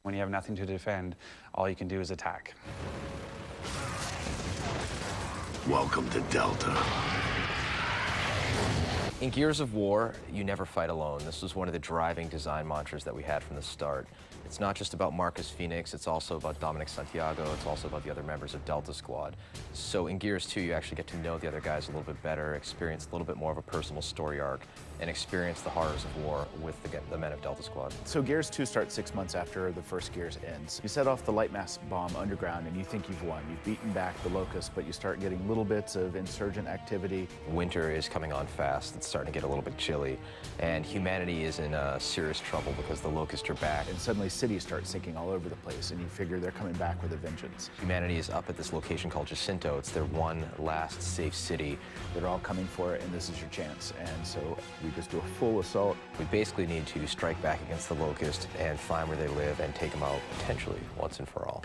When you have nothing to defend, all you can do is attack. Welcome to Delta. In Gears of War, you never fight alone. This was one of the driving design mantras that we had from the start. It's not just about Marcus Phoenix, it's also about Dominic Santiago, it's also about the other members of Delta Squad. So in Gears 2, you actually get to know the other guys a little bit better, experience a little bit more of a personal story arc, and experience the horrors of war with the men of Delta Squad. So Gears 2 starts 6 months after the first Gears ends. You set off the light mass bomb underground and you think you've won. You've beaten back the Locusts, but you start getting little bits of insurgent activity. Winter is coming on fast. It's starting to get a little bit chilly, and humanity is in serious trouble because the Locusts are back. And suddenly cities start sinking all over the place, and you figure they're coming back with a vengeance. Humanity is up at this location called Jacinto. It's their one last safe city. They're all coming for it, and this is your chance. And so we just do a full assault. We basically need to strike back against the Locust and find where they live and take them out, potentially, once and for all.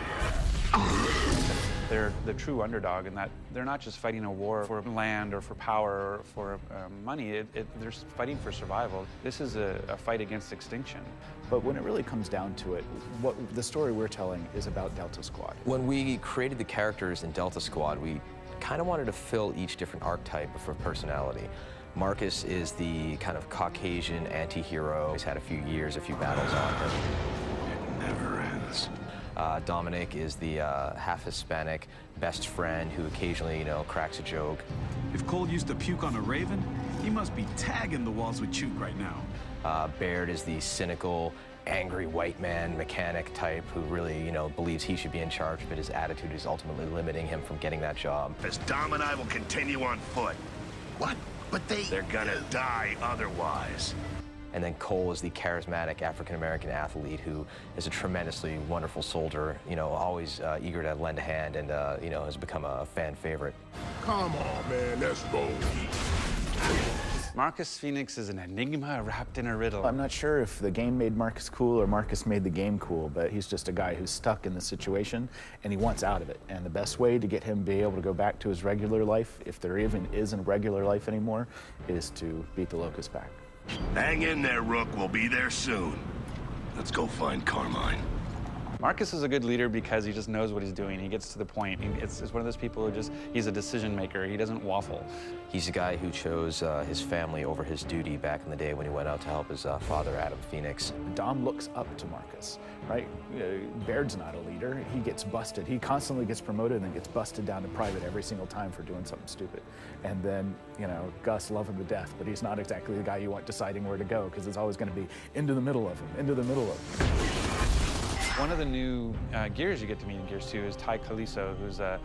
They're the true underdog in that they're not just fighting a war for land or for power or for money. They're fighting for survival. This is a fight against extinction. But when it really comes down to it, what the story we're telling is about Delta Squad. When we created the characters in Delta Squad, we kind of wanted to fill each different archetype for personality. Marcus is the kind of Caucasian anti-hero. He's had a few years, a few battles on him. It never ends. Dominic is the half Hispanic best friend who occasionally, cracks a joke. If Cole used to puke on a raven, he must be tagging the walls with Chuke right now. Baird is the cynical, angry white man mechanic type who really, believes he should be in charge, but his attitude is ultimately limiting him from getting that job. As Dom and I will continue on foot. What? But they're gonna die otherwise. And then Cole is the charismatic African-American athlete who is a tremendously wonderful soldier, always eager to lend a hand and, has become a fan favorite. Come on, man, let's go. Marcus Phoenix is an enigma wrapped in a riddle. I'm not sure if the game made Marcus cool or Marcus made the game cool, but he's just a guy who's stuck in the situation and he wants out of it. And the best way to get him to be able to go back to his regular life, if there even is a regular life anymore, is to beat the Locust back. Hang in there, Rook. We'll be there soon. Let's go find Carmine. Marcus is a good leader because he just knows what he's doing. He gets to the point. It's one of those people who he's a decision maker. He doesn't waffle. He's a guy who chose his family over his duty back in the day when he went out to help his father, Adam Phoenix. Dom looks up to Marcus, right? Baird's not a leader. He gets busted. He constantly gets promoted and then gets busted down to private every single time for doing something stupid. And then, Gus, love him to death, but he's not exactly the guy you want deciding where to go because it's always going to be into the middle of him, into the middle of him. One of the new Gears you get to meet in Gears 2 is Ty Caliso, who's a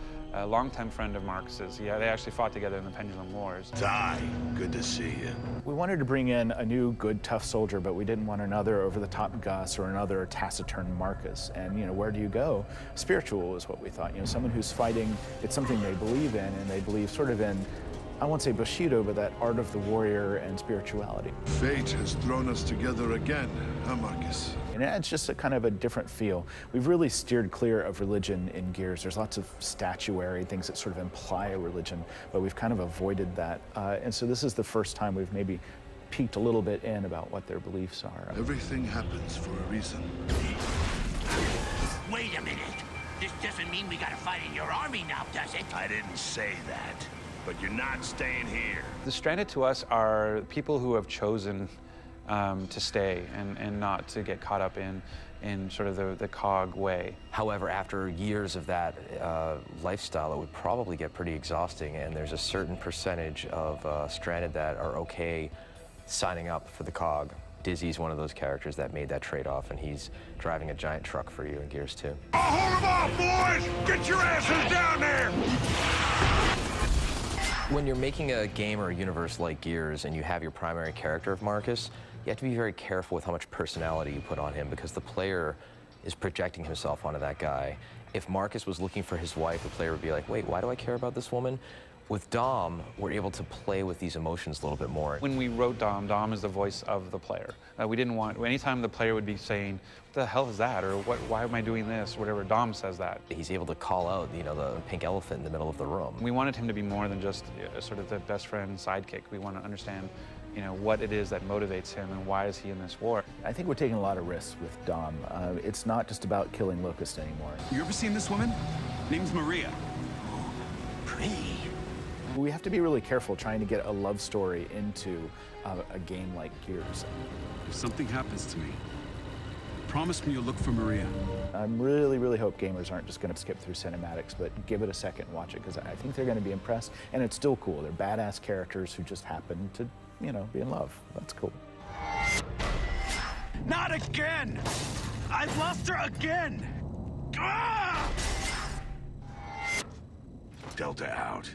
longtime friend of Marcus's. They actually fought together in the Pendulum Wars. Ty, good to see you. We wanted to bring in a new, good, tough soldier, but we didn't want another over-the-top Gus or another taciturn Marcus. And, where do you go? Spiritual is what we thought. Someone who's fighting, it's something they believe in, and they believe sort of in, I won't say Bushido, but that art of the warrior and spirituality. Fate has thrown us together again, huh, Marcus? And it's just a kind of a different feel. We've really steered clear of religion in Gears. There's lots of statuary things that sort of imply a religion, but we've kind of avoided that. And so this is the first time we've maybe peeked a little bit in about what their beliefs are. Everything happens for a reason. Wait a minute. This doesn't mean we gotta fight in your army now, does it? I didn't say that, but you're not staying here. The Stranded to us are people who have chosen to stay and not to get caught up in sort of the cog way. However, after years of that lifestyle, it would probably get pretty exhausting, and there's a certain percentage of Stranded that are okay signing up for the cog. Dizzy's one of those characters that made that trade-off, and he's driving a giant truck for you in Gears 2. Oh, hold them off, boys! Get your asses down there! When you're making a game or a universe like Gears and you have your primary character of Marcus, you have to be very careful with how much personality you put on him because the player is projecting himself onto that guy. If Marcus was looking for his wife, the player would be like, wait, why do I care about this woman? With Dom, we're able to play with these emotions a little bit more. When we wrote Dom, Dom is the voice of the player. We didn't want, anytime the player would be saying, what the hell is that? Or why am I doing this? Whatever, Dom says that. He's able to call out, the pink elephant in the middle of the room. We wanted him to be more than just sort of the best friend sidekick. We want to understand you know, what it is that motivates him and why is he in this war. I think we're taking a lot of risks with Dom. It's not just about killing Locust anymore. You ever seen this woman? Name's Maria. Pretty. We have to be really careful trying to get a love story into a game like Gears. If something happens to me, promise me you'll look for Maria. I really hope gamers aren't just going to skip through cinematics, but give it a second and watch it, because I think they're going to be impressed, and it's still cool. They're badass characters who just happen to, you know, be in love. That's cool. Not again! I've lost her again! Ah! Delta out.